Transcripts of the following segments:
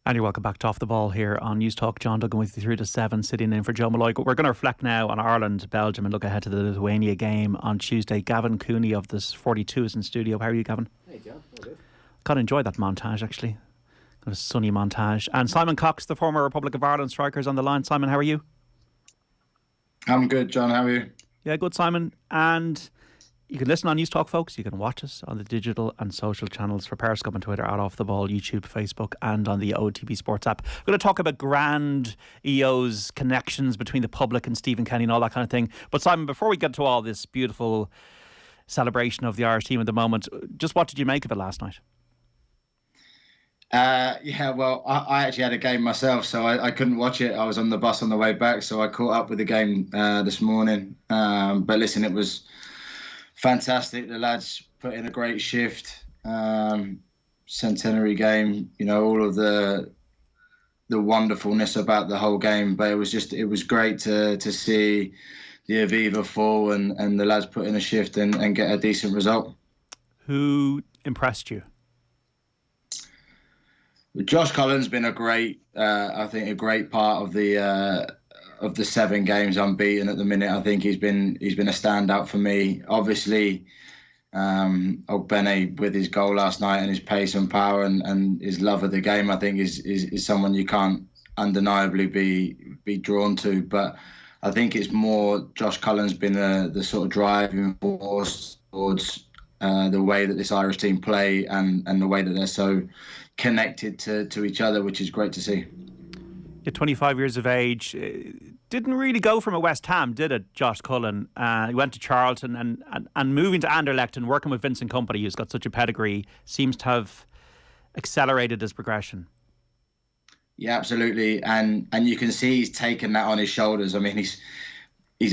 And you're welcome back to Off the Ball here on News Talk. John Duggan with you through to 7, sitting in for Joe Malloy. We're going to reflect now on Ireland, Belgium, and look ahead to the Lithuania game on Tuesday. Gavin Cooney of this 42 is in studio. How are you, Gavin? Hey, John. All good. Kind of enjoyed that montage, actually. A sunny montage. And Simon Cox, the former Republic of Ireland striker, is on the line. Simon, how are you? I'm good, John. How are you? Yeah, good, Simon. And you can listen on News Talk, folks. You can watch us on the digital and social channels for Periscope and Twitter at Off the Ball, YouTube, Facebook, and on the OTB SPORTS app. We're going to talk about grand EO's connections between the public and Stephen Kenny and all that kind of thing. But Simon, before we get to all this beautiful celebration of the Irish team at the moment, just what did you make of it last night? Well, I actually had a game myself, so I couldn't watch it. I was on the bus on the way back, so I caught up with the game this morning. But listen, it was fantastic. The lads put in a great shift. Centenary game, all of the wonderfulness about the whole game. But it was great to see the Aviva fall and the lads put in a shift and get a decent result. Who impressed you? Josh Cullen's been a great part of the 7 games unbeaten at the minute. I think he's been a standout for me. Obviously, Ogbene with his goal last night and his pace and power and his love of the game, I think is someone you can't undeniably be drawn to. But I think it's more Josh Cullen's been the sort of driving force towards the way that this Irish team play and the way that they're so connected to each other, which is great to see. You're 25 years of age. Didn't really go from a West Ham, did it, Josh Cullen? He went to Charlton and moving to Anderlecht and working with Vincent Kompany, who's got such a pedigree, seems to have accelerated his progression. Yeah, absolutely, and you can see he's taken that on his shoulders. I mean, he's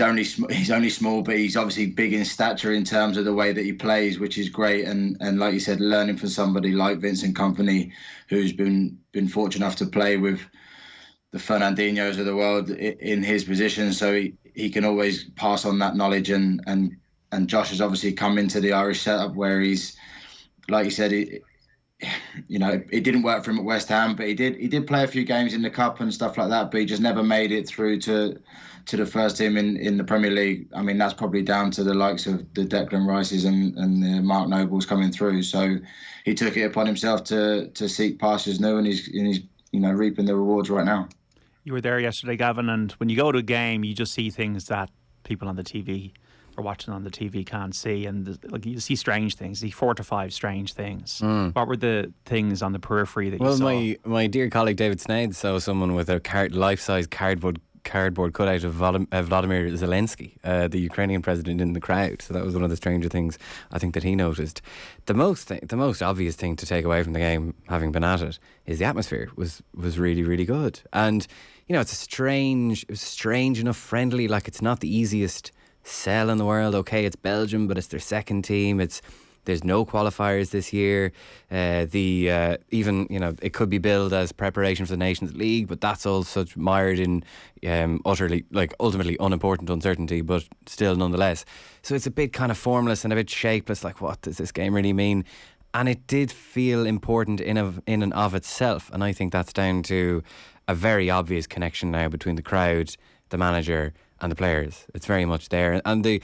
only small, but he's obviously big in stature in terms of the way that he plays, which is great. And like you said, learning from somebody like Vincent Kompany, who's been fortunate enough to play with the Fernandinhos of the world in his position, so he can always pass on that knowledge. And Josh has obviously come into the Irish setup where he's, like you said, it didn't work for him at West Ham, but he did play a few games in the Cup and stuff like that, but he just never made it through to the first team in the Premier League. I mean, that's probably down to the likes of the Declan Rices and the Mark Nobles coming through. So he took it upon himself to seek pastures new, and he's reaping the rewards right now. You were there yesterday, Gavin, and when you go to a game, you just see things that people on the TV or watching on the TV can't see, and you see strange things. You see 4 to 5 strange things. What were the things on the periphery that you saw? Well, my dear colleague David Sneyd saw someone with a life-size cardboard cutout of Vladimir Zelensky, the Ukrainian president, in the crowd. So that was one of the stranger things I think that he noticed. The most obvious thing to take away from the game, having been at it, is the atmosphere was really, really good. And it was strange enough, friendly. Like, it's not the easiest sell in the world. Okay, it's Belgium, but it's their second team. There's no qualifiers this year. It could be billed as preparation for the Nations League, but that's all such mired in ultimately unimportant uncertainty, but still nonetheless. So it's a bit kind of formless and a bit shapeless. Like, what does this game really mean? And it did feel important in and of itself. And I think that's down to a very obvious connection now between the crowd, the manager, and the players. It's very much there, and the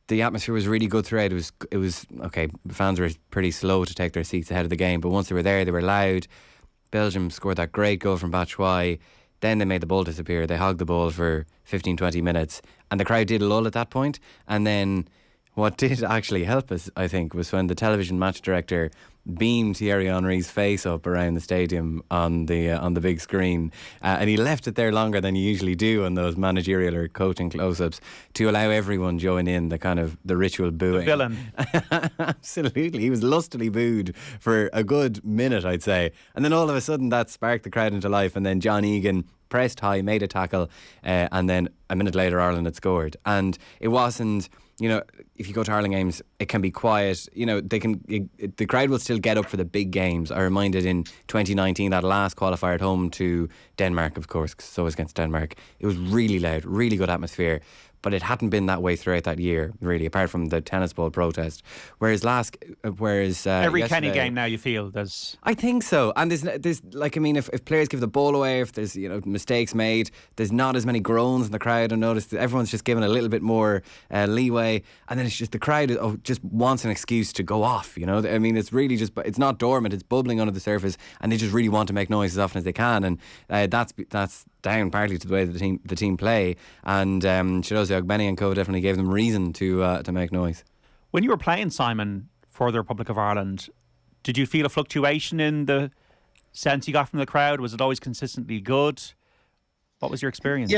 atmosphere was really good throughout. It was okay. Fans were pretty slow to take their seats ahead of the game, but once they were there, they were loud. Belgium scored that great goal from Batshuayi. Then they made the ball disappear. They hogged the ball for 15-20 minutes, and the crowd did lull at that point. And then what did actually help us, I think, was when the television match director beamed Thierry Henry's face up around the stadium on the big screen, and he left it there longer than you usually do on those managerial or coaching close-ups to allow everyone join in the ritual booing. The villain. Absolutely, he was lustily booed for a good minute, I'd say, and then all of a sudden that sparked the crowd into life, and then John Egan pressed high, made a tackle, and then a minute later Ireland had scored. And it wasn't you know, if you go to Ireland games, it can be quiet. You know, the crowd will still get up for the big games. I reminded in 2019, that last qualifier at home to Denmark, of course, 'cause so was against Denmark. It was really loud, really good atmosphere. But it hadn't been that way throughout that year, really, apart from the tennis ball protest. Whereas every Kenny yesterday, game now, you feel there's. I think so. And there's like, I mean, if players give the ball away, if there's, you know, mistakes made, there's not as many groans in the crowd. I noticed that everyone's just given a little bit more leeway, and then it's just the crowd just wants an excuse to go off. You know, I mean, it's really just, it's not dormant, it's bubbling under the surface, and they just really want to make noise as often as they can, and that's down partly to the way the team play, and Shirozi Ogbeni and co definitely gave them reason to make noise. When you were playing, Simon, for the Republic of Ireland, did you feel a fluctuation in the sense you got from the crowd? Was it always consistently good? What was your experience?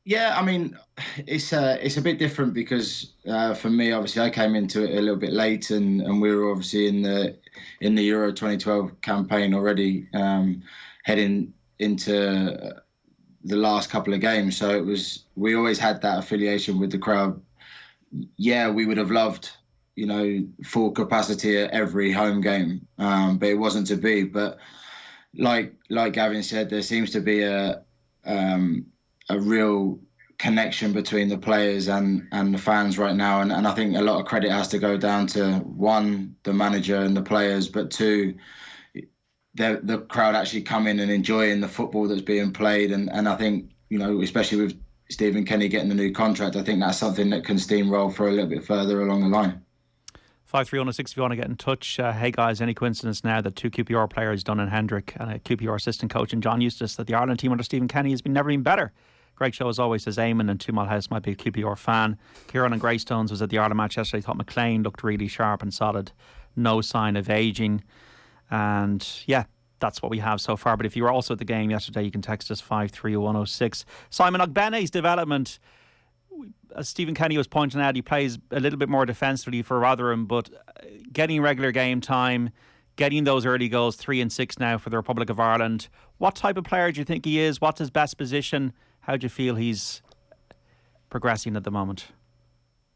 Yeah. I mean, it's a bit different because for me, obviously, I came into it a little bit late, and we were obviously in the Euro 2012 campaign already, heading into the last couple of games. So we always had that affiliation with the crowd. Yeah, we would have loved, you know, full capacity at every home game, but it wasn't to be. But like Gavin said, there seems to be a real connection between the players and the fans right now, and I think a lot of credit has to go down to, one, the manager and the players, but two, the crowd actually coming and enjoying the football that's being played, and I think, you know, especially with Stephen Kenny getting the new contract, I think that's something that can steamroll for a little bit further along the line. 53106 if you want to get in touch. Hey guys, any coincidence now that two QPR players, Donnan Hendrick and a QPR assistant coach and John Eustace, that the Ireland team under Stephen Kenny has never been better? Great show as always, says Eamon, and Two Mile House might be a QPR fan. Kieran and Greystones was at the Ireland match yesterday. Thought McLean looked really sharp and solid. No sign of ageing. And yeah, that's what we have so far. But if you were also at the game yesterday, you can text us 53106. Simon Ogbene's development, as Stephen Kenny was pointing out, he plays a little bit more defensively for Rotherham, but getting regular game time, getting those early goals, 3 and 6 now for the Republic of Ireland. What type of player do you think he is? What's his best position? How do you feel he's progressing at the moment?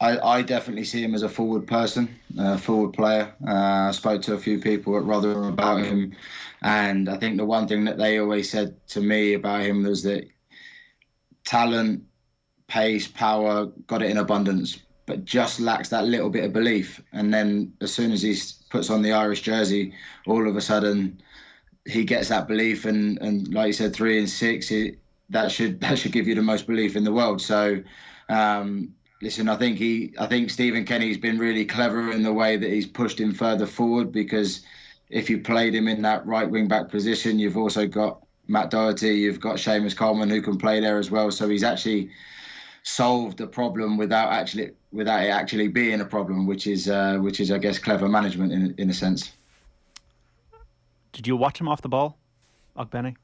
I definitely see him as a forward person, a forward player. I spoke to a few people at Rotherham about him, and I think the one thing that they always said to me about him was that talent, pace, power, got it in abundance, but just lacks that little bit of belief. And then as soon as he puts on the Irish jersey, all of a sudden he gets that belief, and like you said, 3 and 6, that should give you the most belief in the world. So listen, I think Stephen Kenny's been really clever in the way that he's pushed him further forward, because if you played him in that right wing back position, you've also got Matt Doherty, you've got Seamus Coleman who can play there as well. So he's actually solved the problem without it actually being a problem, which is I guess clever management in a sense. Did you watch him off the ball, Ogbene?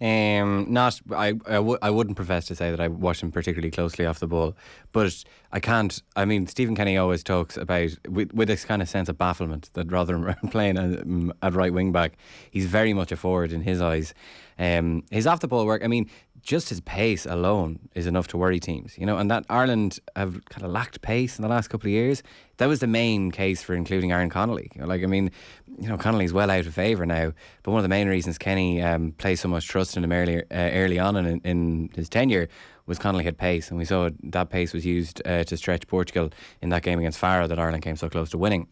I wouldn't profess to say that I watched him particularly closely off the ball, but I can't. I mean, Stephen Kenny always talks about with this kind of sense of bafflement that rather than playing at right wing back, he's very much a forward in his eyes. His off the ball work, I mean, just his pace alone is enough to worry teams, you know, and that Ireland have kind of lacked pace in the last couple of years. That was the main case for including Aaron Connolly. Like, I mean, you know, Connolly's well out of favour now, but one of the main reasons Kenny placed so much trust in him early on in his tenure was Connolly had pace, and we saw that pace was used to stretch Portugal in that game against Faro that Ireland came so close to winning.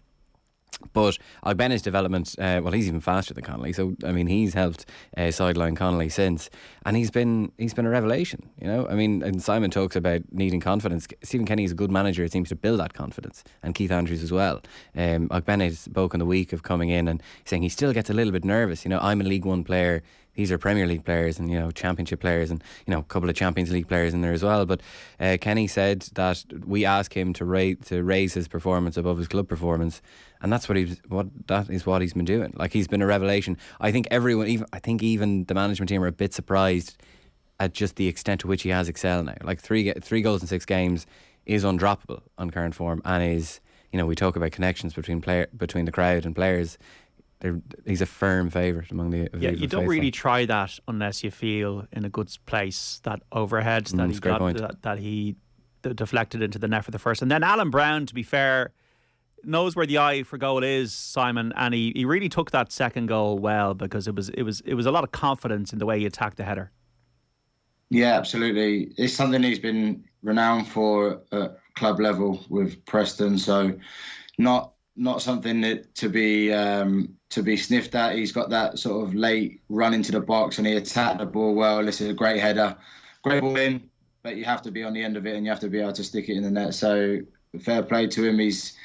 But Ogbene's development, well, he's even faster than Connolly. So I mean, he's helped sideline Connolly since, and he's been a revelation. You know, I mean, and Simon talks about needing confidence. Stephen Kenny is a good manager. It seems to build that confidence, and Keith Andrews as well. Ogbene spoke in the week of coming in and saying he still gets a little bit nervous. You know, I'm a League One player. These are Premier League players and, you know, Championship players and, you know, a couple of Champions League players in there as well. But Kenny said that we ask him to raise his performance above his club performance, and that's what he's been doing. Like, he's been a revelation. I think even the management team are a bit surprised at just the extent to which he has excelled now. Like, three goals in 6 games is undroppable on current form, and is, you know, we talk about connections between the crowd and players. He's a firm favourite among the you don't really try that unless you feel in a good place. That overhead that he deflected into the net for the first. And then Alan Brown, to be fair, knows where the eye for goal is, Simon, and he really took that second goal well, because it was a lot of confidence in the way he attacked the header. Yeah, absolutely. It's something he's been renowned for at club level with Preston, so not something that to be sniffed at. He's got that sort of late run into the box and he attacked the ball well. This is a great header, great ball in, but you have to be on the end of it and you have to be able to stick it in the net. So fair play to him. He's,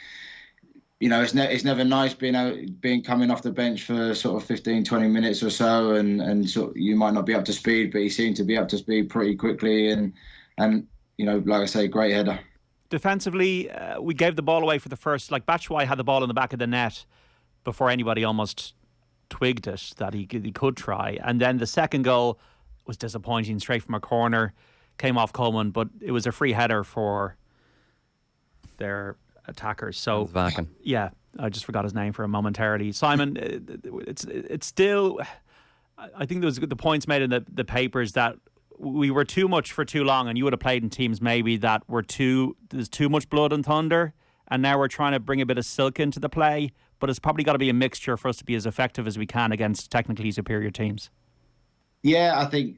it's never nice being coming off the bench for sort of 15, 20 minutes or so, and sort of, you might not be up to speed, but he seemed to be up to speed pretty quickly, and like I say, great header. Defensively, we gave the ball away for the first. Like, Batshuayi had the ball in the back of the net before anybody almost twigged it that he could try, and then the second goal was disappointing, straight from a corner, came off Coleman, but it was a free header for their attackers. So yeah, I just forgot his name for a momentarily. Simon, it's still, I think there was the points made in the papers that we were too much for too long, and you would have played in teams maybe that there's too much blood and thunder, and now we're trying to bring a bit of silk into the play, but it's probably got to be a mixture for us to be as effective as we can against technically superior teams. Yeah, I think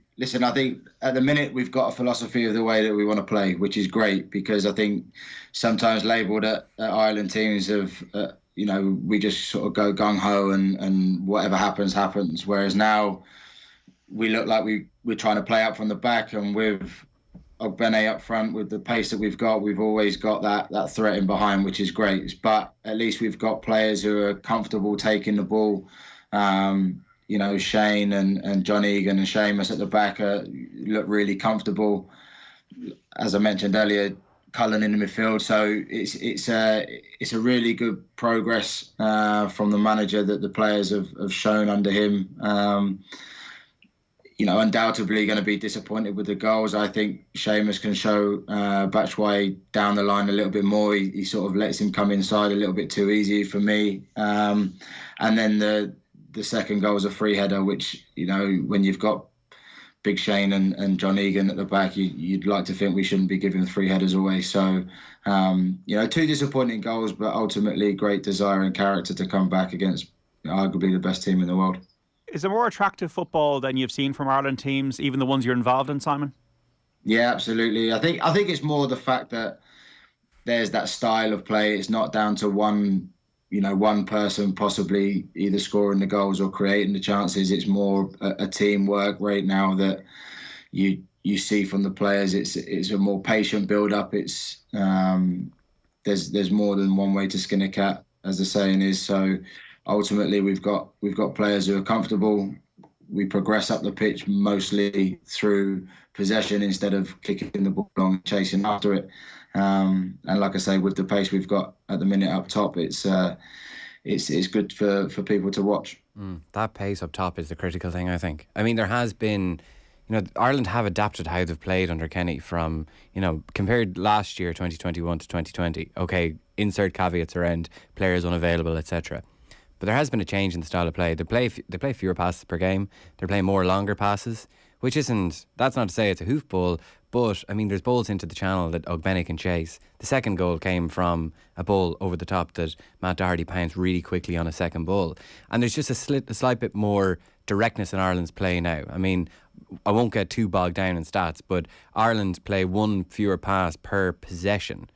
at the minute we've got a philosophy of the way that we want to play, which is great, because I think sometimes labelled at Ireland teams we just sort of go gung-ho and whatever happens, whereas now we look like we're trying to play up from the back, and with Ogbene up front, with the pace that we've always got that threat in behind, which is great. But at least we've got players who are comfortable taking the ball. Shane and John Egan and Seamus at the back look really comfortable. As I mentioned earlier, Cullen in the midfield. So it's a really good progress from the manager that the players have shown under him. Undoubtedly going to be disappointed with the goals. I think Seamus can show Batshuayi down the line a little bit more. He sort of lets him come inside a little bit too easy for me. And then the second goal is a free header, which, when you've got Big Shane and John Egan at the back, you'd like to think we shouldn't be giving free headers away. So, two disappointing goals, but ultimately great desire and character to come back against arguably the best team in the world. Is it more attractive football than you've seen from Ireland teams, even the ones you're involved in, Simon? Yeah, absolutely. I think it's more the fact that there's that style of play. It's not down to one person possibly either scoring the goals or creating the chances. It's more a teamwork right now that you see from the players. It's a more patient build-up. It's there's more than one way to skin a cat, as the saying is. So ultimately, we've got players who are comfortable. We progress up the pitch mostly through possession instead of kicking the ball along and chasing after it. And like I say, with the pace we've got at the minute up top, it's good for people to watch. That pace up top is the critical thing, I think. I mean, there has been, Ireland have adapted how they've played under Kenny from, compared last year, 2021 to 2020. Okay, insert caveats around players unavailable, etc. But there has been a change in the style of play. They play fewer passes per game. They're playing more longer passes, that's not to say it's a hoof ball, but I mean, there's balls into the channel that Ogbene can chase. The second goal came from a ball over the top that Matt Doherty pounced really quickly on a second ball. And there's just a slight bit more directness in Ireland's play now. I mean, I won't get too bogged down in stats, but Ireland play one fewer pass per possession.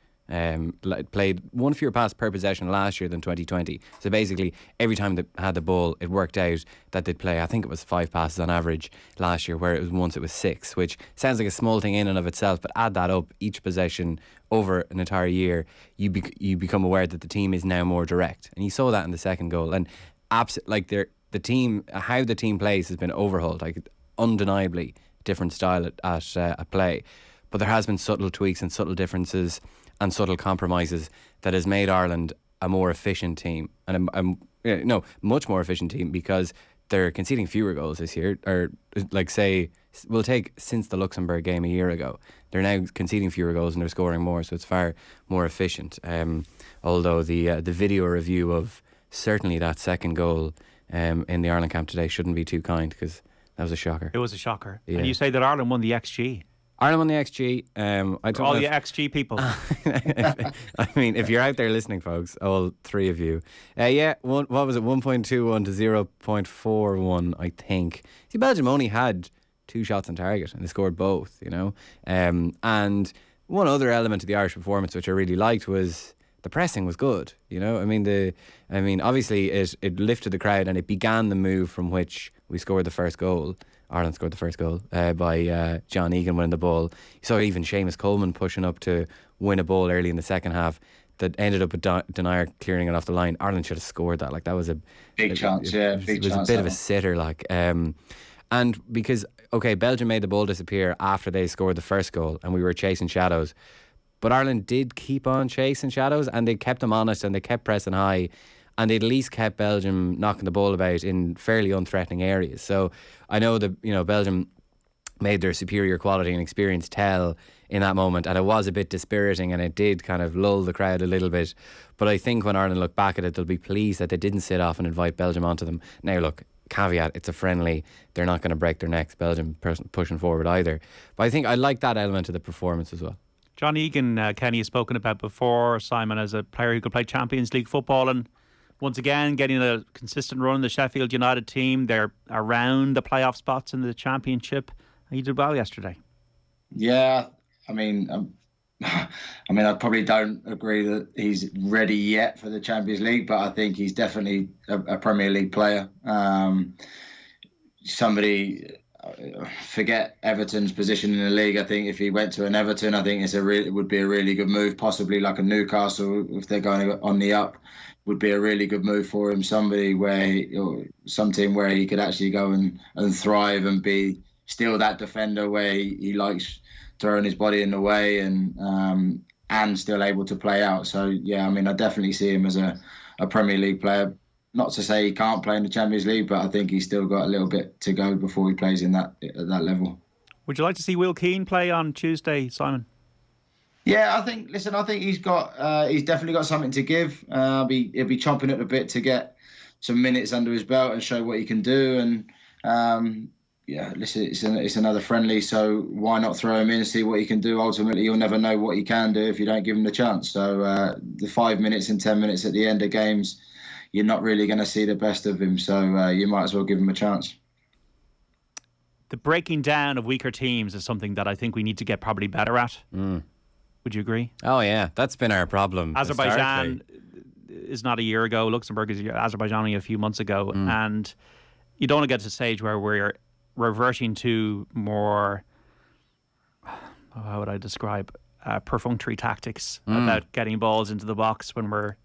Played one fewer pass per possession last year than 2020. So basically, every time they had the ball, it worked out that they'd play, I think it was 5 passes on average last year, where it was 6, which sounds like a small thing in and of itself, but add that up each possession over an entire year, you become aware that the team is now more direct. And you saw that in the second goal. And how the team plays has been overhauled, like undeniably different style at play. But there has been subtle tweaks and subtle differences and subtle compromises that has made Ireland a more efficient team, and much more efficient team, because they're conceding fewer goals this year. Or we'll take since the Luxembourg game a year ago, they're now conceding fewer goals and they're scoring more, so it's far more efficient. Although the video review of certainly that second goal in the Ireland camp today shouldn't be too kind, because that was a shocker. It was a shocker. Yeah. And you say that Ireland won the XG. Ireland won the XG. I For all you XG people. I mean, if you're out there listening, folks, all three of you. What was it? 1.21 to 0.41, I think. See, Belgium only had 2 shots on target and they scored both, you know. And one other element of the Irish performance which I really liked was the pressing was good, you know. I mean, obviously it lifted the crowd and it began the move from which we scored the first goal. Ireland scored the first goal by John Egan winning the ball. You saw even Seamus Coleman pushing up to win a ball early in the second half that ended up with Denier clearing it off the line. Ireland should have scored that. Like, that was a big chance. It was a bit of a sitter, like. And because, okay, Belgium made the ball disappear after they scored the first goal and we were chasing shadows. But Ireland did keep on chasing shadows and they kept them honest and they kept pressing high. And they at least kept Belgium knocking the ball about in fairly unthreatening areas. So I know that, you know, Belgium made their superior quality and experience tell in that moment, and it was a bit dispiriting and it did kind of lull the crowd a little bit. But I think when Ireland look back at it, they'll be pleased that they didn't sit off and invite Belgium onto them. Now look, caveat, it's a friendly, they're not going to break their necks, Belgium pushing forward either. But I think I like that element of the performance as well. John Egan, Kenny has spoken about before, Simon, as a player who could play Champions League football, and once again getting a consistent run in the Sheffield United team. They're around the playoff spots in the Championship. He did well yesterday. Yeah, I mean, I probably don't agree that he's ready yet for the Champions League, but I think he's definitely a Premier League player. Forget Everton's position in the league. I think if he went to an Everton, I think it would be a really good move. Possibly like a Newcastle, if they're going on the up, would be a really good move for him. Some team where he could actually go and thrive and be still that defender where he likes throwing his body in the way and still able to play out. So yeah, I mean, I definitely see him as a Premier League player. Not to say he can't play in the Champions League, but I think he's still got a little bit to go before he plays at that level. Would you like to see Will Keane play on Tuesday, Simon? Yeah, I think he's definitely got something to give. He'll be chomping at the bit to get some minutes under his belt and show what he can do. And it's another friendly, so why not throw him in and see what he can do? Ultimately, you'll never know what he can do if you don't give him the chance. So the 5 minutes and 10 minutes at the end of games, you're not really going to see the best of him. So you might as well give him a chance. The breaking down of weaker teams is something that I think we need to get probably better at. Would you agree? Oh yeah, that's been our problem. Azerbaijan is not a year ago. Luxembourg is Azerbaijan only a few months ago. And you don't want to get to a stage where we're reverting to more, how would I describe, perfunctory tactics about getting balls into the box when we're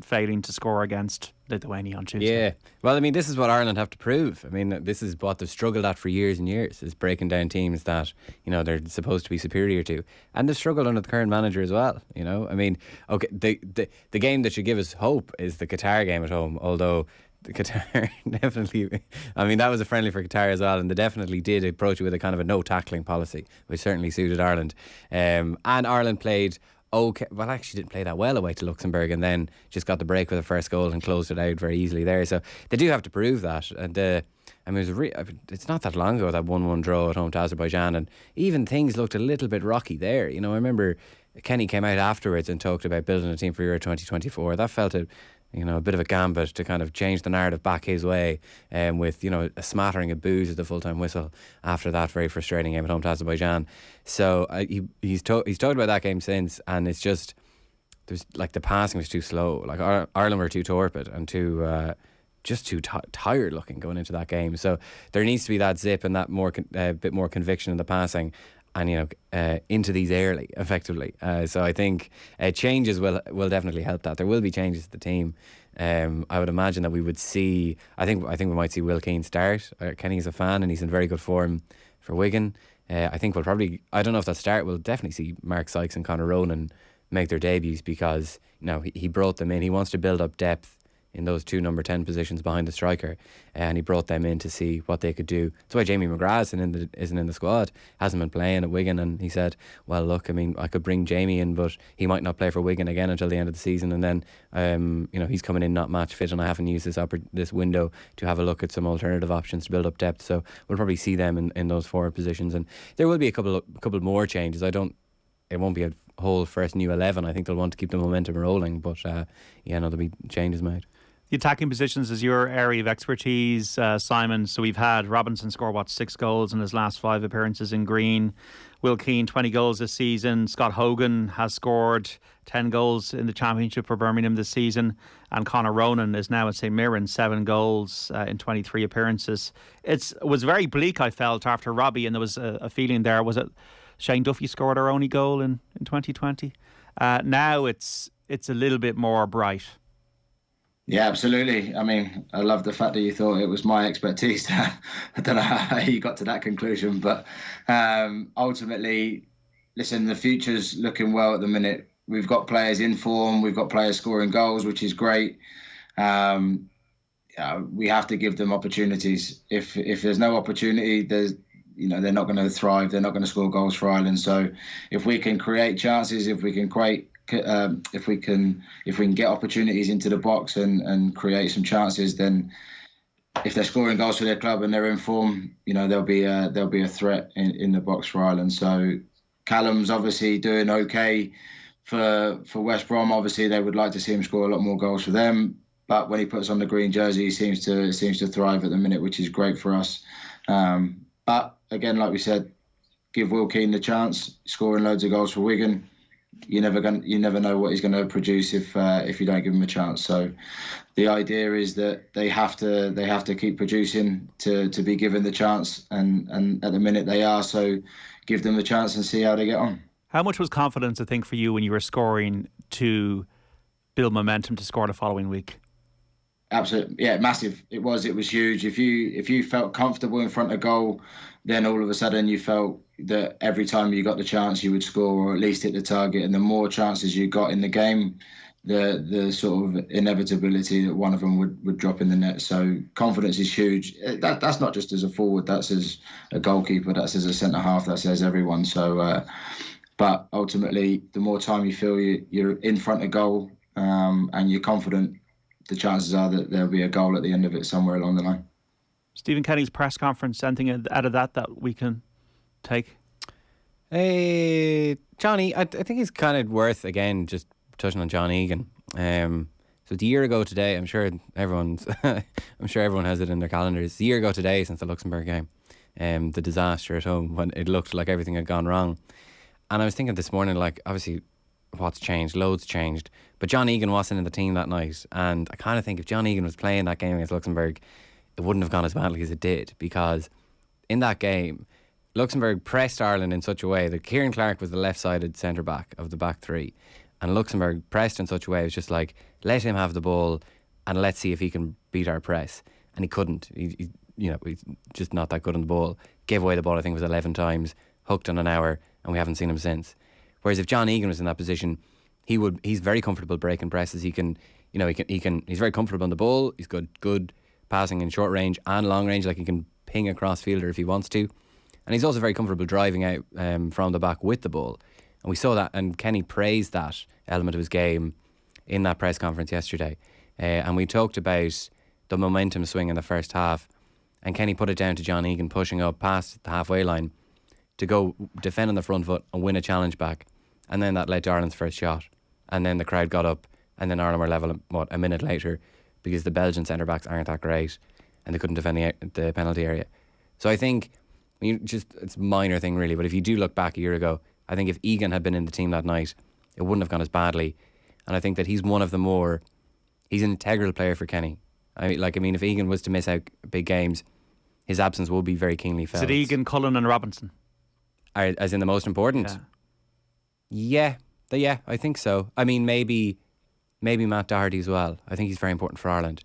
failing to score against Lithuania on Tuesday. Yeah, well, I mean, this is what Ireland have to prove. I mean, this is what they've struggled at for years and years, is breaking down teams that, you know, they're supposed to be superior to, and they've struggled under the current manager as well. You know, I mean, okay, the game that should give us hope is the Qatar game at home, although the Qatar definitely, I mean, that was a friendly for Qatar as well, and they definitely did approach it with a kind of a no tackling policy, which certainly suited Ireland. And Ireland played okay, well, actually didn't play that well away to Luxembourg, and then just got the break with the first goal and closed it out very easily there. So they do have to prove that. And I mean, it's not that long ago, that 1-1 draw at home to Azerbaijan, and even things looked a little bit rocky there. You know, I remember Kenny came out afterwards and talked about building a team for Euro 2024. That felt a bit of a gambit to kind of change the narrative back his way, with, you know, a smattering of boos at the full-time whistle after that very frustrating game at home to Azerbaijan. So he's talked about that game since, and it's just, there's like, the passing was too slow. Like, Ireland were too torpid and too tired looking going into that game. So there needs to be that zip and that bit more conviction in the passing, and, you know, into these early, effectively. So I think changes will definitely help that. There will be changes to the team. I would imagine that we would see, I think we might see Will Keane start. Kenny's a fan and he's in very good form for Wigan. I think we'll probably, I don't know if that start, we'll definitely see Mark Sykes and Conor Ronan make their debuts, because, you know, he brought them in. He wants to build up depth in those two number 10 positions behind the striker, and he brought them in to see what they could do. That's why Jamie McGrath isn't in the squad, hasn't been playing at Wigan, and he said, well look, I mean, I could bring Jamie in, but he might not play for Wigan again until the end of the season, and then he's coming in not match fit, and I haven't used this window to have a look at some alternative options to build up depth. So we'll probably see them in those forward positions, and there will be a couple more changes. It won't be a whole first new 11. I think they'll want to keep the momentum rolling, but there'll be changes made. The attacking positions is your area of expertise, Simon. So we've had Robinson score 6 goals in his last 5 appearances in green. Will Keane 20 goals this season. Scott Hogan has scored 10 goals in the Championship for Birmingham this season, and Conor Ronan is now at St Mirren, 7 goals in 23 appearances. It was very bleak, I felt, after Robbie, and there was a feeling there. Was it Shane Duffy scored our only goal in 2020? Now it's a little bit more bright. Yeah, absolutely. I mean, I love the fact that you thought it was my expertise. I don't know how you got to that conclusion, but ultimately, listen, the future's looking well at the minute. We've got players in form, we've got players scoring goals, which is great. We have to give them opportunities. If there's no opportunity, they're not going to thrive. They're not going to score goals for Ireland. So if we can create chances, if we can get opportunities into the box and create some chances, then if they're scoring goals for their club and they're in form, there'll be a threat in the box for Ireland. So Callum's obviously doing okay for West Brom. Obviously they would like to see him score a lot more goals for them, but when he puts on the green jersey, he seems to thrive at the minute, which is great for us. But again, like we said, give Will Keane the chance, scoring loads of goals for Wigan. You never know what he's going to produce if you don't give him a chance. So the idea is that they have to keep producing to be given the chance, and at the minute they are. So give them the chance and see how they get on. How much was confidence, I think, for you when you were scoring to build momentum to score the following week? Absolutely, yeah, massive. It was huge. If you felt comfortable in front of goal, then all of a sudden you felt that every time you got the chance you would score or at least hit the target. And the more chances you got in the game, the sort of inevitability that one of them would drop in the net. So confidence is huge. That's not just as a forward, that's as a goalkeeper, that's as a centre half, that's as everyone. So, but ultimately, the more time you feel you're in front of goal and you're confident, the chances are that there'll be a goal at the end of it somewhere along the line. Stephen Kenny's press conference, anything out of that we can take? Johnny, I think it's kind of worth, again, just touching on John Egan. So it's a year ago today, I'm sure everyone has it in their calendars. It's a year ago today since the Luxembourg game, the disaster at home when it looked like everything had gone wrong. And I was thinking this morning, like, obviously what's changed, loads changed, but John Egan wasn't in the team that night, and I kind of think if John Egan was playing that game against Luxembourg, it wouldn't have gone as badly as it did, because in that game Luxembourg pressed Ireland in such a way that Kieran Clark was the left-sided centre-back of the back three, and Luxembourg pressed in such a way it was just like, let him have the ball and let's see if he can beat our press. And he couldn't. He's just not that good on the ball. Gave away the ball, I think it was 11 times, hooked on an hour, and we haven't seen him since. Whereas if John Egan was in that position, he's very comfortable breaking presses. He's very comfortable on the ball. He's good passing in short range and long range, like he can ping a cross fielder if he wants to. And he's also very comfortable driving out from the back with the ball. And we saw that, and Kenny praised that element of his game in that press conference yesterday. And we talked about the momentum swing in the first half, and Kenny put it down to John Egan pushing up past the halfway line to go defend on the front foot and win a challenge back. And then that led to Ireland's first shot. And then the crowd got up, and then Ireland were level, a minute later, because the Belgian centre-backs aren't that great and they couldn't defend the penalty area. So I think, it's a minor thing really, but if you do look back a year ago, I think if Egan had been in the team that night, it wouldn't have gone as badly. And I think that he's he's an integral player for Kenny. If Egan was to miss out big games, his absence will be very keenly felt. Is it Egan, Cullen and Robinson? As in the most important? Yeah, I think so. I mean, maybe Matt Doherty as well. I think he's very important for Ireland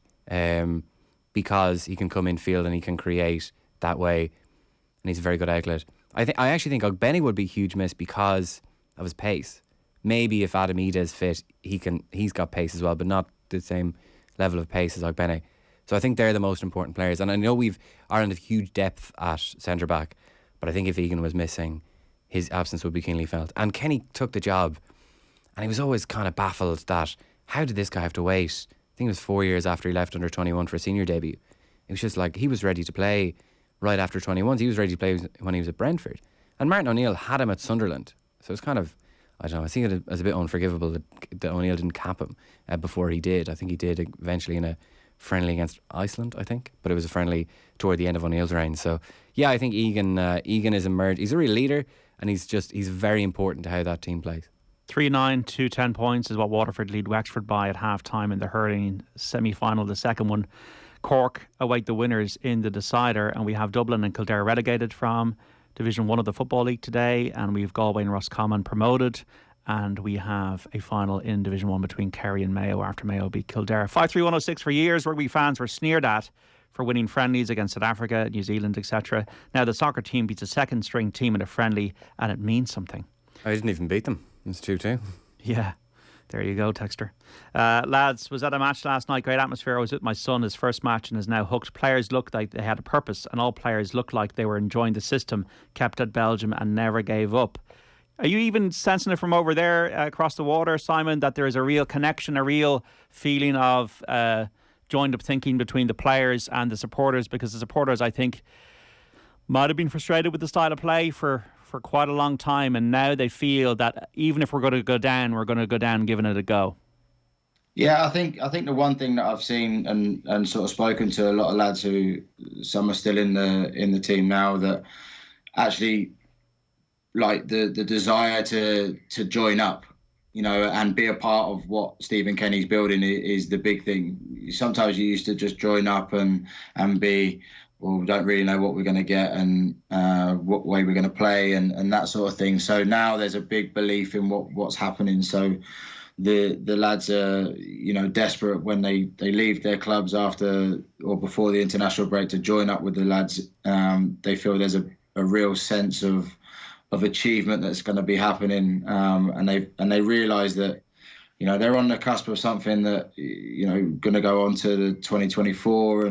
because he can come in field and he can create that way, and he's a very good outlet. I actually think Ogbenny would be a huge miss because of his pace. Maybe if Adam Ida is fit, he's got pace as well, but not the same level of pace as Ogbene. So I think they're the most important players. And I know Ireland have huge depth at centre back, but I think if Egan was missing, his absence would be keenly felt. And Kenny took the job, and he was always kind of baffled that how did this guy have to wait? I think it was 4 years after he left under 21 for a senior debut. It was just like he was ready to play right after 21. He was ready to play when he was at Brentford. And Martin O'Neill had him at Sunderland. So it's kind of, I don't know, I think it as a bit unforgivable that O'Neill didn't cap him before he did. I think he did eventually in a friendly against Iceland, I think. But it was a friendly toward the end of O'Neill's reign. So yeah, I think Egan is emerged. He's a real leader, and he's very important to how that team plays. 3-9 to 10 points is what Waterford lead Wexford by at half time in the hurling semi-final. The second one, Cork await the winners in the decider, and we have Dublin and Kildare relegated from Division 1 of the Football League today, and we have Galway and Roscommon promoted, and we have a final in Division 1 between Kerry and Mayo after Mayo beat Kildare. 53106 for years, rugby fans were sneered at for winning friendlies against South Africa, New Zealand, etc. Now the soccer team beats a second string team in a friendly, and it means something. I didn't even beat them. It's 2-2. Yeah, there you go, Texter. Lads, was at a match last night. Great atmosphere. I was with my son, his first match, and is now hooked. Players looked like they had a purpose, and all players looked like they were enjoying the system, kept at Belgium and never gave up. Are you even sensing it from over there across the water, Simon, that there is a real connection, a real feeling of joined up thinking between the players and the supporters? Because the supporters, I think, might have been frustrated with the style of play for quite a long time, and now they feel that even if we're going to go down, we're going to go down giving it a go. Yeah, I think the one thing that I've seen and sort of spoken to a lot of lads who some are still in the team now, that actually like the desire to join up, you know, and be a part of what Stephen Kenny's building is the big thing. Sometimes you used to just join up and be, well, we don't really know what we're going to get and what way we're going to play and that sort of thing. So now there's a big belief in what's happening. So the lads are, you know, desperate when they leave their clubs after or before the international break to join up with the lads. They feel there's a real sense of achievement that's going to be happening, and they realise that, you know, they're on the cusp of something that, you know, going to go on to the 2024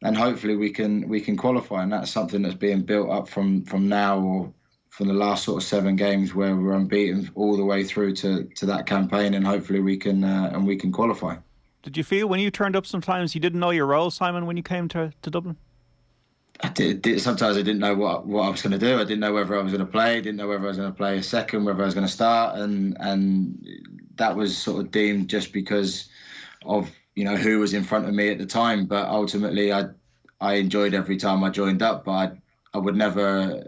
and hopefully we can qualify, and that's something that's being built up from now or from the last sort of 7 games where we're unbeaten all the way through to that campaign, and hopefully we can qualify. Did you feel when you turned up sometimes you didn't know your role, Simon, when you came to Dublin? I did. Sometimes I didn't know what I was going to do. I didn't know whether I was going to play. Didn't know whether I was going to play a second, whether I was going to start, and that was sort of deemed just because of, you know, who was in front of me at the time. But ultimately, I enjoyed every time I joined up. But I would never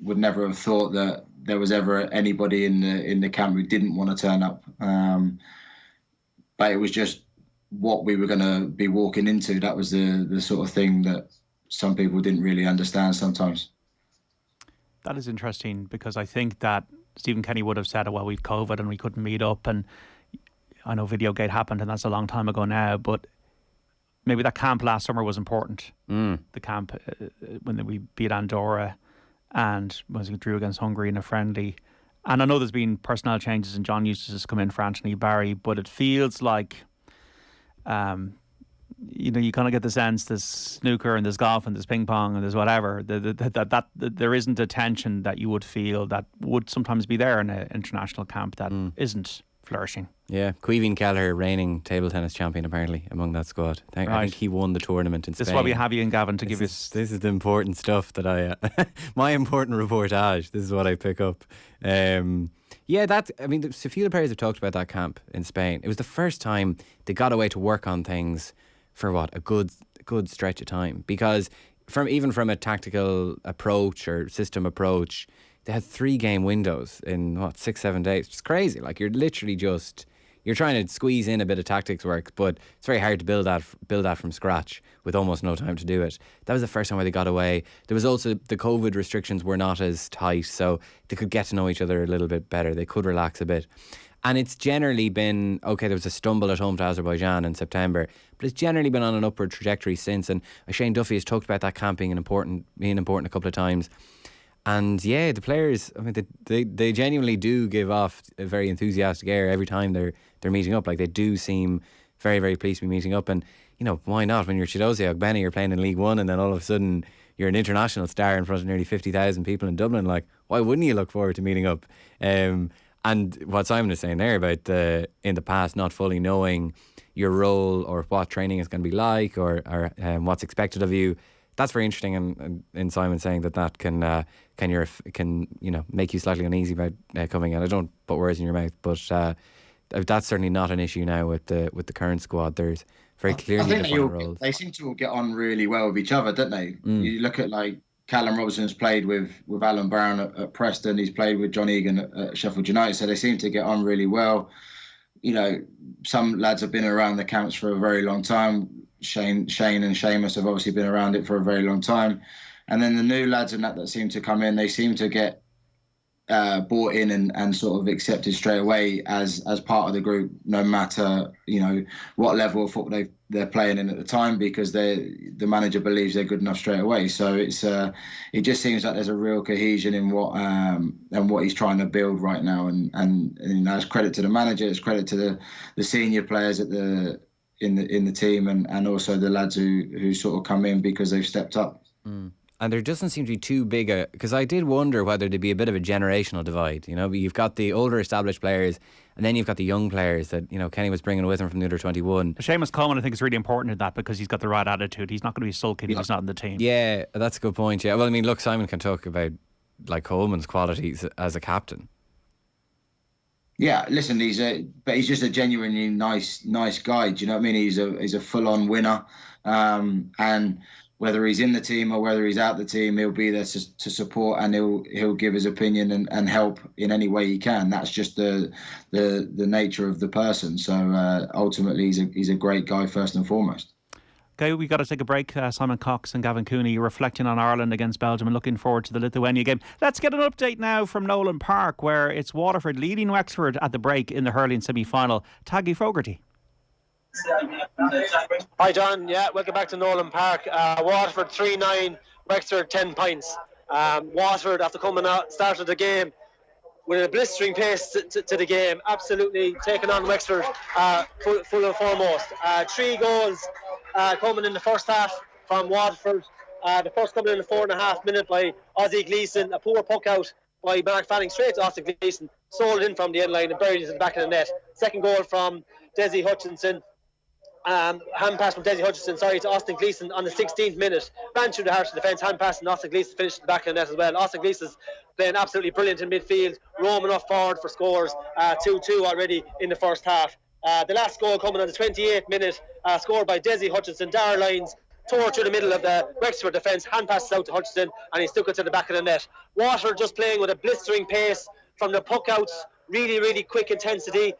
have thought that there was ever anybody in the camp who didn't want to turn up. But it was just what we were going to be walking into. That was the sort of thing that some people didn't really understand sometimes. That is interesting, because I think that Stephen Kenny would have said, well, we've COVID and we couldn't meet up, and I know Videogate happened and that's a long time ago now, but maybe that camp last summer was important. The camp when we beat Andorra and was drew against Hungary in a friendly. And I know there's been personnel changes and John Eustace has come in for Anthony Barry, but it feels like you know, you kind of get the sense there's snooker and there's golf and there's ping pong and there's whatever, that there isn't a tension that you would feel that would sometimes be there in an international camp that isn't flourishing. Yeah, Caoimhín Kelleher, reigning table tennis champion apparently among that squad. I think he won the tournament in Spain. This is why we have you and Gavin to give us. This is the important stuff that I, my important reportage. This is what I pick up. Yeah, a few of the players have talked about that camp in Spain. It was the first time they got away to work on things for a good stretch of time, because from a tactical approach or system approach, they had 3 game windows in 6-7 days. It's crazy. Like, you're literally you're trying to squeeze in a bit of tactics work, but it's very hard to build that from scratch with almost no time to do it. That was the first time where they got away. There was also the COVID restrictions were not as tight, so they could get to know each other a little bit better. They could relax a bit. And it's generally been, okay, there was a stumble at home to Azerbaijan in September, but it's generally been on an upward trajectory since. And Shane Duffy has talked about that camp being important a couple of times. And yeah, the players, I mean, they genuinely do give off a very enthusiastic air every time they're meeting up. Like, they do seem very, very pleased to be meeting up. And, you know, why not? When you're Chidozie Ogbeni, you're playing in League One, and then all of a sudden you're an international star in front of nearly 50,000 people in Dublin. Like, why wouldn't you look forward to meeting up? And what Simon is saying there about in the past not fully knowing your role or what training is going to be like, or what's expected of you, that's very interesting. And in Simon saying that can make you slightly uneasy about coming in. I don't put words in your mouth, but that's certainly not an issue now with the current squad. There's very clearly defined roles. They seem to all get on really well with each other, don't they? You look at, like, Callum Robinson's played with Alan Brown at Preston. He's played with John Egan at Sheffield United. So they seem to get on really well. You know, some lads have been around the camps for a very long time. Shane and Seamus have obviously been around it for a very long time. And then the new lads and that seem to come in, they seem to get bought in and sort of accepted straight away as part of the group, no matter, you know, what level of football they're playing in at the time, because the manager believes they're good enough straight away. So it just seems like there's a real cohesion in what he's trying to build right now, and you know, it's credit to the manager, it's credit to the senior players in the team, and also the lads who sort of come in because they've stepped up. And there doesn't seem to be too big because I did wonder whether there'd be a bit of a generational divide. You know, you've got the older established players, and then you've got the young players that, you know, Kenny was bringing with him from the under 21. Seamus Coleman, I think, is really important in that, because he's got the right attitude. He's not going to be sulking if he's not in the team. Yeah, that's a good point. Yeah, well, I mean, look, Simon can talk about, like, Coleman's qualities as a captain. Yeah, listen, he's just a genuinely nice guy. Do you know what I mean? He's a full-on winner, and whether he's in the team or whether he's out the team, he'll be there to support, and he'll give his opinion and help in any way he can. That's just the nature of the person. So ultimately, he's a great guy first and foremost. Okay, we got to take a break. Simon Cox and Gavin Cooney, you're reflecting on Ireland against Belgium and looking forward to the Lithuania game. Let's get an update now from Nolan Park, where it's Waterford leading Wexford at the break in the hurling semi-final. Taggy Fogarty. Hi John, welcome back to Nolan Park. Waterford 3-9, Wexford 10 points. Waterford, after coming out, started the game with a blistering pace to the game, absolutely taking on Wexford full and foremost. 3 goals coming in the first half from Waterford. The first coming in the 4.5 minute by Ozzie Gleeson, a poor puck out by Mark Fanning straight to Austin Gleeson, sold in from the end line and buried it in the back of the net. Second goal from Desi Hutchinson. Hand pass from Desi Hutchinson, to Austin Gleeson on the 16th minute. Ran through the heart of the defence, hand pass, and Austin Gleeson finished at the back of the net as well. Austin Gleeson's playing absolutely brilliant in midfield, roaming off forward for scores. 2-2 already in the first half. The last goal coming on the 28th minute, scored by Desi Hutchinson. Darragh Lyons tore through the middle of the Wexford defence, hand passes out to Hutchinson, and he stuck it to the back of the net. Waterford just playing with a blistering pace from the puck outs, really, really quick intensity.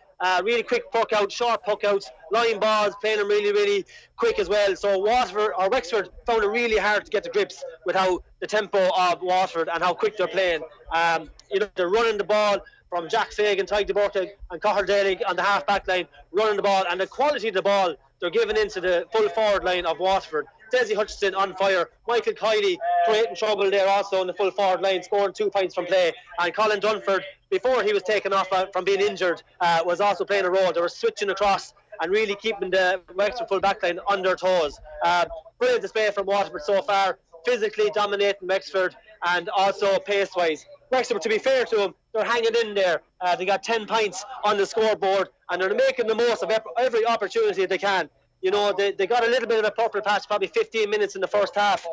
Really quick puck out, short puck outs, line balls, playing them really, really quick as well. So Wexford found it really hard to get to grips with how the tempo of Waterford and how quick they're playing. They're running the ball from Jack Fagan, Tyke de Borta and Cahir Daly on the half back line, running the ball, and the quality of the ball they're giving into the full forward line of Waterford. Desi Hutchinson on fire, Michael Kiley creating trouble there also in the full forward line, scoring 2 points from play, and Colin Dunford, before he was taken off from being injured, was also playing a role. They were switching across and really keeping the Wexford full back line on their toes. Brilliant display from Waterford so far, physically dominating Wexford and also pace wise. Wexford, to be fair to them, they're hanging in there. They got 10 points on the scoreboard and they're making the most of every opportunity they can. You know, they got a little bit of a purple patch, probably 15 minutes in the first half.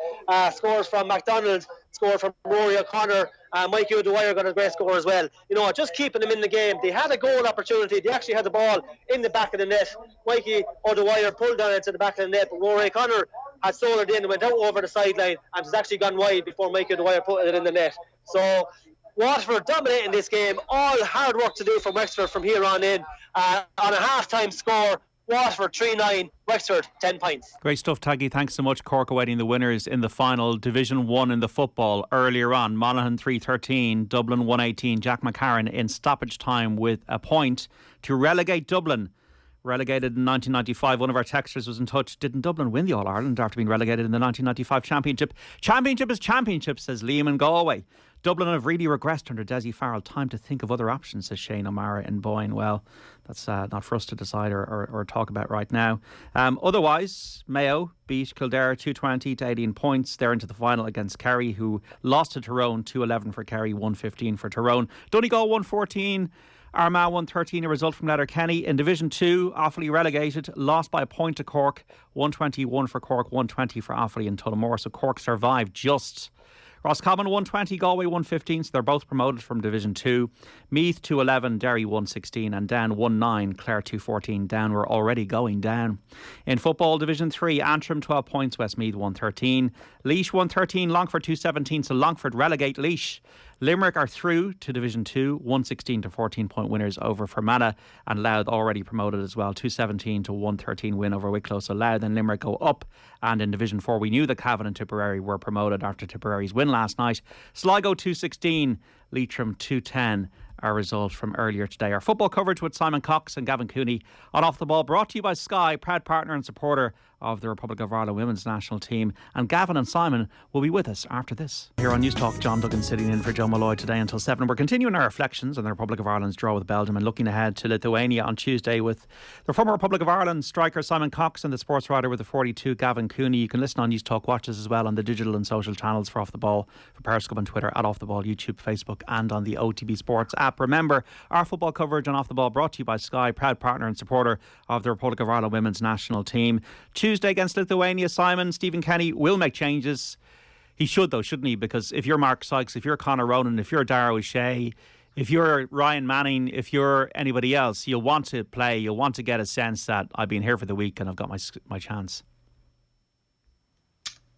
Scores from MacDonald, score from Rory O'Connor, Mikey O'Dwyer got a great score as well. You know, just keeping them in the game. They had a goal opportunity. They actually had the ball in the back of the net. Mikey O'Dwyer pulled down into the back of the net, but Rory O'Connor had sold it in and went out over the sideline and has actually gone wide before Mikey O'Dwyer put it in the net. So Waterford dominating this game. All hard work to do for Wexford from here on in. On a half-time score, Waterford 3-9, Wexford 10 points. Great stuff, Taggy. Thanks so much. Cork awaiting the winners in the final. Division 1 in the football earlier on. Monaghan 3-13, Dublin 1-18. Jack McCarran in stoppage time with a point to relegate Dublin. Relegated in 1995. One of our texters was in touch. Didn't Dublin win the All-Ireland after being relegated in the 1995 Championship? Championship is championship, says Liam in Galway. Dublin have really regressed under Desi Farrell. Time to think of other options, says Shane O'Mara in Boyne. Well, that's not for us to decide or talk about right now. Otherwise, Mayo beat Kildare 220 to 18 points. They're into the final against Kerry, who lost to Tyrone 211 for Kerry, 115 for Tyrone. Donegal 114. Armagh 113, a result from Letterkenny. In Division 2, Offaly relegated, lost by a point to Cork, 121 for Cork, 120 for Offaly and Tullamore. So Cork survived just. Roscommon 120, Galway 115, so they're both promoted from Division 2. Meath 211, Derry 116 and Down 19, Clare 214. Down were already going down. In football, Division 3, Antrim 12 points, Westmeath 113. Laois 113, Longford 217, so Longford relegate Laois. Limerick are through to Division 2, 116 to 14 point winners over Fermanagh, and Louth already promoted as well, 217 to 113 win over Wicklow. So Louth and Limerick go up, and in Division 4 we knew that Cavan and Tipperary were promoted after Tipperary's win last night. Sligo 216, Leitrim 210. Our result from earlier today. Our football coverage with Simon Cox and Gavin Cooney on Off the Ball, brought to you by Sky, proud partner and supporter of the Republic of Ireland women's national team. And Gavin and Simon will be with us after this. Here on News Talk, John Duggan sitting in for Joe Malloy today until 7. We're continuing our reflections on the Republic of Ireland's draw with Belgium and looking ahead to Lithuania on Tuesday with the former Republic of Ireland striker Simon Cox and the sports writer with the 42, Gavin Cooney. You can listen on News Talk Watches as well on the digital and social channels for Off the Ball, for Periscope and Twitter, at Off the Ball, YouTube, Facebook and on the OTB Sports app. Remember, our football coverage on Off the Ball brought to you by Sky, proud partner and supporter of the Republic of Ireland women's national team. Tuesday against Lithuania, Simon, Stephen Kenny will make changes. He should though, shouldn't he? Because if you're Mark Sykes, if you're Conor Ronan, if you're Dara O'Shea, if you're Ryan Manning, if you're anybody else, you'll want to play, you'll want to get a sense that I've been here for the week and I've got my chance.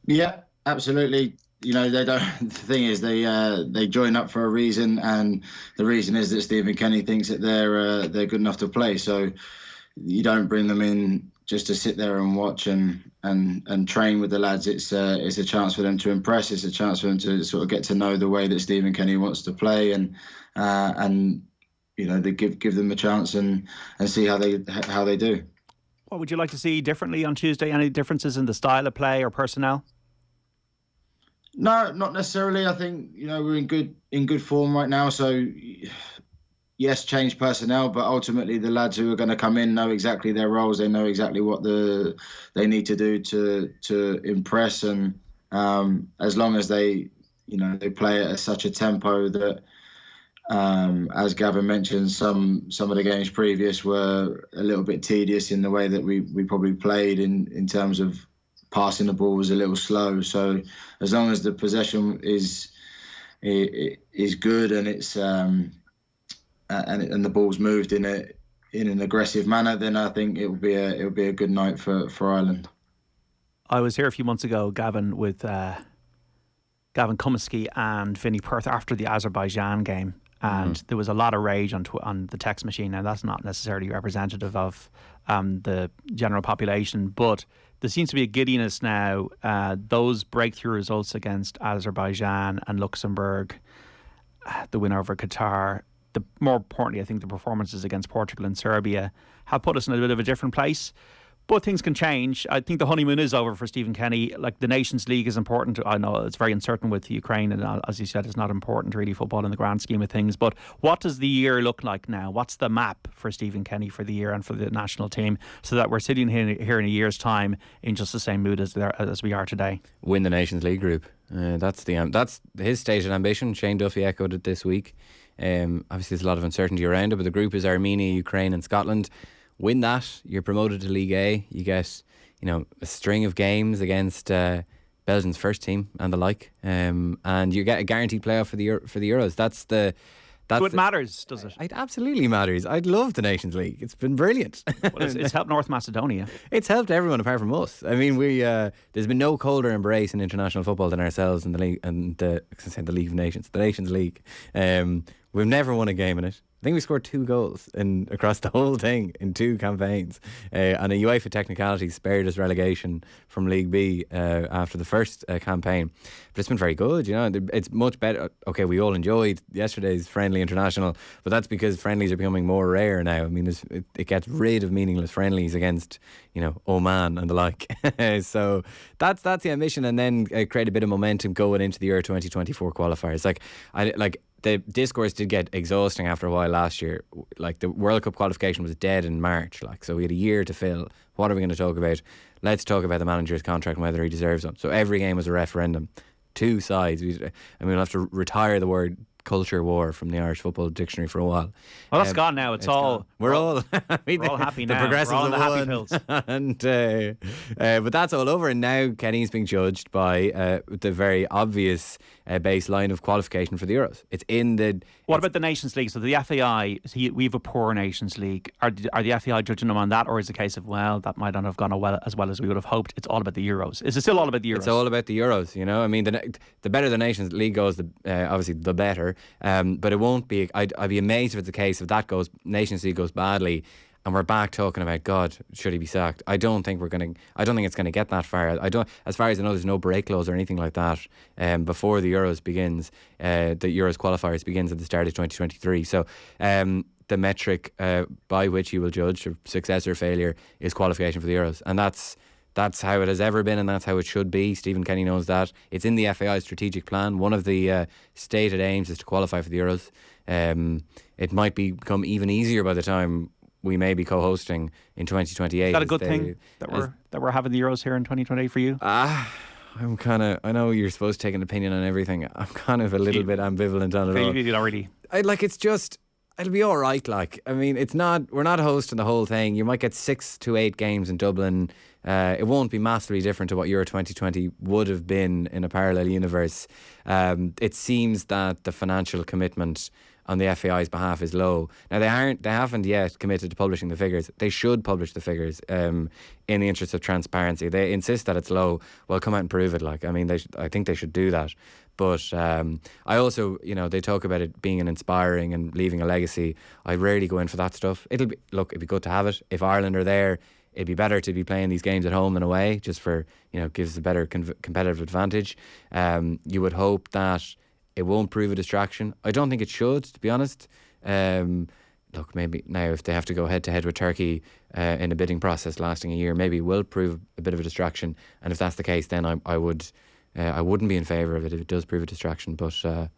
Yeah, absolutely. You know, they don't. The thing is, they join up for a reason, and the reason is that Stephen Kenny thinks that they're good enough to play. So you don't bring them in just to sit there and watch and train with the lads. It's a chance for them to impress. It's a chance for them to sort of get to know the way that Stephen Kenny wants to play, and you know, they give them a chance and see how they do. What would you like to see differently on Tuesday? Any differences in the style of play or personnel? No, not necessarily. I think, you know, we're in good form right now. So yes, change personnel, but ultimately the lads who are going to come in know exactly their roles. They know exactly what they need to do to impress. And as long as they play at such a tempo that, as Gavin mentioned, some of the games previous were a little bit tedious in the way that we probably played in terms of passing the ball was a little slow. So as long as the possession is good and it's and the ball's moved in an aggressive manner, then I think it'll be a good night for Ireland. I was here a few months ago, Gavin, with Gavin Comiskey and Vinnie Perth after the Azerbaijan game, and there was a lot of rage on the text machine. Now that's not necessarily representative of the general population, but there seems to be a giddiness now. Those breakthrough results against Azerbaijan and Luxembourg, the win over Qatar, more importantly, I think the performances against Portugal and Serbia have put us in a bit of a different place. But things can change. I think the honeymoon is over for Stephen Kenny. Like, the Nations League is important. I know it's very uncertain with Ukraine, and as you said, it's not important really, football in the grand scheme of things. But what does the year look like now? What's the map for Stephen Kenny for the year and for the national team, so that we're sitting here in a year's time in just the same mood as we are today? Win the Nations League group. That's his stated ambition. Shane Duffy echoed it this week. Obviously, there's a lot of uncertainty around it, but the group is Armenia, Ukraine, and Scotland. Win that, you're promoted to League A. You get, a string of games against Belgium's first team and the like, and you get a guaranteed playoff for the Euros. So it matters, does it? It absolutely matters. I'd love the Nations League. It's been brilliant. Well, it's helped North Macedonia. It's helped everyone apart from us. I mean, there's been no colder embrace in international football than ourselves in the league, and the League of Nations, the Nations League. We've never won a game in it. I think we scored 2 goals across the whole thing in 2 campaigns. And a UEFA technicality spared us relegation from League B after the first campaign. But it's been very good, you know. It's much better. Okay, we all enjoyed yesterday's friendly international, but that's because friendlies are becoming more rare now. I mean, it gets rid of meaningless friendlies against, you know, Oman and the like. So that's the ambition, and then create a bit of momentum going into the Euro 2024 qualifiers. The discourse did get exhausting after a while last year. Like, the World Cup qualification was dead in March. Like, so we had a year to fill. What are we going to talk about? Let's talk about the manager's contract and whether he deserves one. So every game was a referendum. 2 sides. We'll have to retire the word culture war from the Irish Football Dictionary for a while. Well, that's gone now. It's all... Gone. We're all happy now. The progressives we're all on the happy pills. pills. But that's all over, and now Kenny's being judged by the very obvious baseline of qualification for the Euros. It's in the... What about the Nations League? So the FAI, we have a poor Nations League. Are the FAI judging them on that, or is it a case of, well, that might not have gone as well as we would have hoped? It's all about the Euros. Is it still all about the Euros? It's all about the Euros, you know. I mean, the better the Nations League goes, obviously the better. But it won't be... I'd be amazed if it's a case if Nations League goes badly, and we're back talking about, God, should he be sacked? I don't think it's going to get that far. As far as I know, there's no break clause or anything like that before the Euros begins. The Euros qualifiers begins at the start of 2023. So the metric by which you will judge success or failure is qualification for the Euros, and that's how it has ever been, and that's how it should be. Stephen Kenny knows that. It's in the FAI's strategic plan. One of the stated aims is to qualify for the Euros. It might become even easier by the time we may be co-hosting in 2028. Is that a good thing that we're having the Euros here in 2028 for you? I'm kind of... I know you're supposed to take an opinion on everything. I'm kind of a little bit ambivalent on it all. You don't really... It's just... It'll be all right. Like, I mean, we're not hosting the whole thing. You might get 6 to 8 games in Dublin. It won't be massively different to what Euro 2020 would have been in a parallel universe. It seems that the financial commitment on the FAI's behalf is low. Now, they haven't yet committed to publishing the figures. They should publish the figures in the interest of transparency. They insist that it's low. Well, come out and prove it. Like, I mean, I think they should do that. But I also, you know, they talk about it being an inspiring and leaving a legacy. I rarely go in for that stuff. It'd be good to have it. If Ireland are there, it'd be better to be playing these games at home than away, just for, you know, gives a better competitive advantage. You would hope that it won't prove a distraction. I don't think it should, to be honest. Look, maybe now if they have to go head to head with Turkey in a bidding process lasting a year, maybe it will prove a bit of a distraction. And if that's the case, then I wouldn't be in favour of it if it does prove a distraction. But no,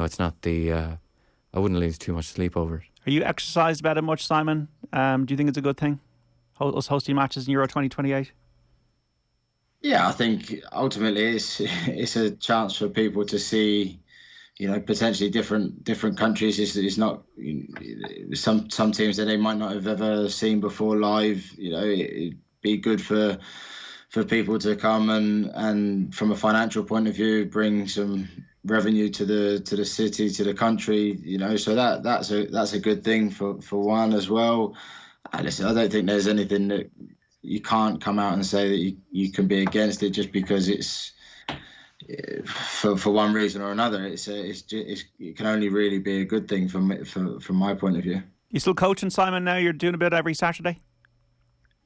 it's not I wouldn't lose too much sleep over it. Are you exercised about it much, Simon? Do you think it's a good thing, us hosting matches in Euro 2028? Yeah, I think ultimately it's a chance for people to see, you know, potentially different countries. It's not, some teams that they might not have ever seen before live. You know, it'd be good for people to come and from a financial point of view bring some revenue to the city, to the country. You know, so that's a good thing for one as well. And listen, I don't think there's anything that you can't come out and say that you can be against it just because it's for one reason or another. It can only really be a good thing from my point of view. You still coaching, Simon? Now you're doing a bit every Saturday.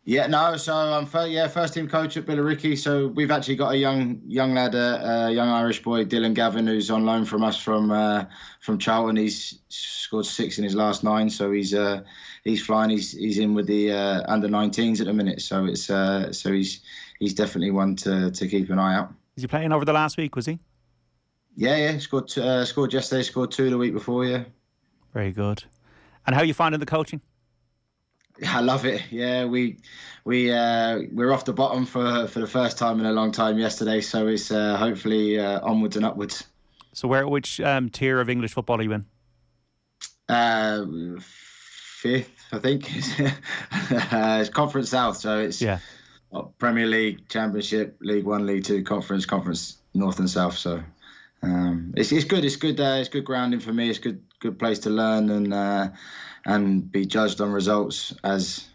Yeah, no. So I'm first team coach at Billericay. So we've actually got a young lad, a young Irish boy, Gavin, who's on loan from us from Charlton. He's scored 6 in his last 9. So he's flying. He's in with the under 19s at the minute. So it's so he's definitely one to keep an eye out. Is he playing over the last week? Was he? Yeah. Scored yesterday. Scored 2 the week before. Yeah. Very good. And how are you finding the coaching? I love it. Yeah, we're off the bottom for the first time in a long time yesterday, so it's hopefully onwards and upwards. So which tier of English football are you in? 5th, I think. It's Conference South, so it's Premier League, Championship, League 1, League 2, Conference North and South. So it's good. It's good. It's good grounding for me. It's good place to learn and be judged on results as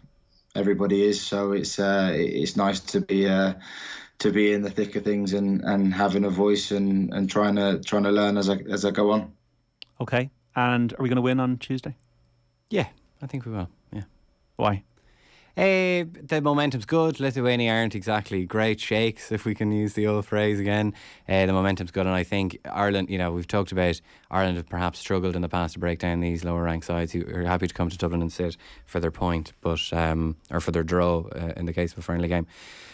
everybody is. So it's nice to be in the thick of things and having a voice and trying to learn as I go on. Okay. And are we going to win on Tuesday? Yeah, I think we will. Yeah. Why? The momentum's good. Lithuania aren't exactly great shakes, if we can use the old phrase again. The momentum's good, and I think Ireland, we've talked about Ireland have perhaps struggled in the past to break down these lower ranked sides who are happy to come to Dublin and sit for their point, but or for their draw in the case of a friendly game.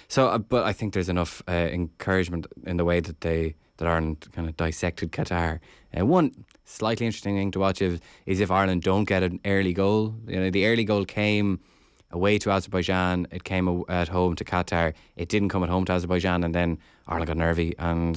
So, but I think there's enough encouragement in the way that Ireland kind of dissected Qatar. One slightly interesting thing to watch is if Ireland don't get an early goal. The early goal came away to Azerbaijan, it came at home to Qatar. It didn't come at home to Azerbaijan, and then Ireland got nervy and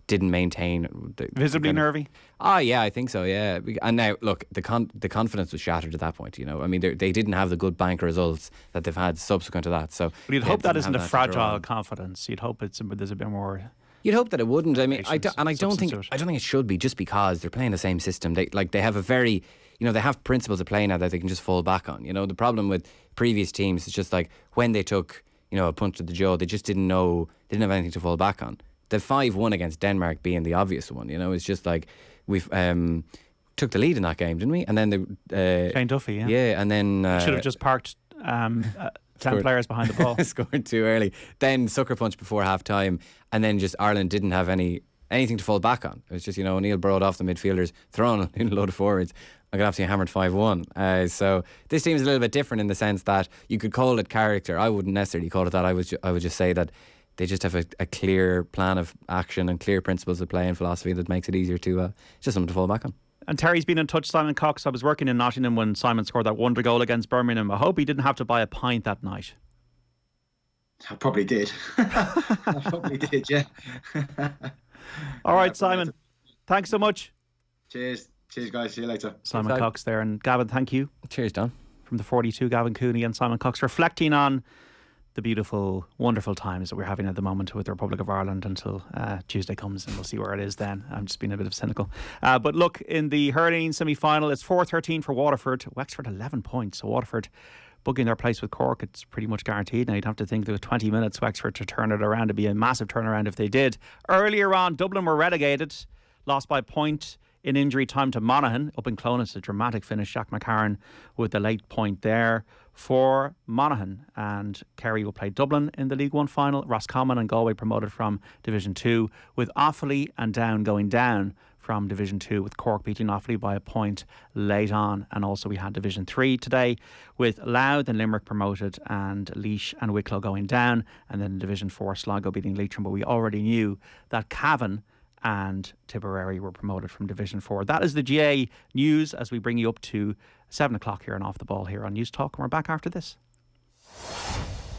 didn't maintain. Visibly nervy? Oh, yeah, I think so, yeah. And now, look, the confidence was shattered at that point, I mean, they didn't have the good bank results that they've had subsequent to that. So, but you'd hope that isn't a fragile confidence. You'd hope there's a bit more. You'd hope that it wouldn't. I mean, I don't think it should be, just because they're playing the same system. They have a very, they have principles of play now that they can just fall back on. The problem with previous teams is just like when they took, a punch to the jaw, they just didn't have anything to fall back on. The 5-1 against Denmark being the obvious one, it's just like we've took the lead in that game, didn't we? And then Shane Duffy, yeah. Yeah, and then should have just parked 10 players behind the ball. Scored too early. Then sucker punch before half time, and then just Ireland didn't have anything to fall back on. It was just, O'Neill brought off the midfielders, thrown in a load of forwards, and got absolutely hammered 5-1. So this team is a little bit different in the sense that you could call it character. I wouldn't necessarily call it that. I would just say that they just have a clear plan of action and clear principles of play and philosophy that makes it easier to just something to fall back on. And Terry's been in touch, Simon Cox. I was working in Nottingham when Simon scored that wonder goal against Birmingham. I hope he didn't have to buy a pint that night. I probably did. I probably did, yeah. All right, Simon. Thanks so much. Cheers, guys. See you later. Simon Cox there. And Gavin, thank you. Cheers, Don. From the 42, Gavin Cooney and Simon Cox, reflecting on the beautiful, wonderful times that we're having at the moment with the Republic of Ireland until Tuesday comes, and we'll see where it is then. I'm just being a bit of cynical. But look, in the hurling semi-final, it's 4-13 for Waterford. Wexford 11 points. So Waterford booking their place with Cork, it's pretty much guaranteed. Now you'd have to think there was 20 minutes Wexford to turn it around. It'd be a massive turnaround if they did. Earlier on, Dublin were relegated, lost by a point in injury time to Monaghan up in Clonus. A dramatic finish. Jack McCarron with the late point there for Monaghan, and Kerry will play Dublin in the League One final. Roscommon and Galway promoted from Division 2, with Offaly and Down going down from Division 2, with Cork beating Offaly by a point late on. And also we had Division 3 today, with Louth and Limerick promoted and Laois and Wicklow going down, and then Division 4 Sligo beating Leitrim. But we already knew that Cavan and Tipperary were promoted from Division 4. That is the GA news as we bring you up to 7 o'clock here on Off the Ball here on News Talk. And we're back after this.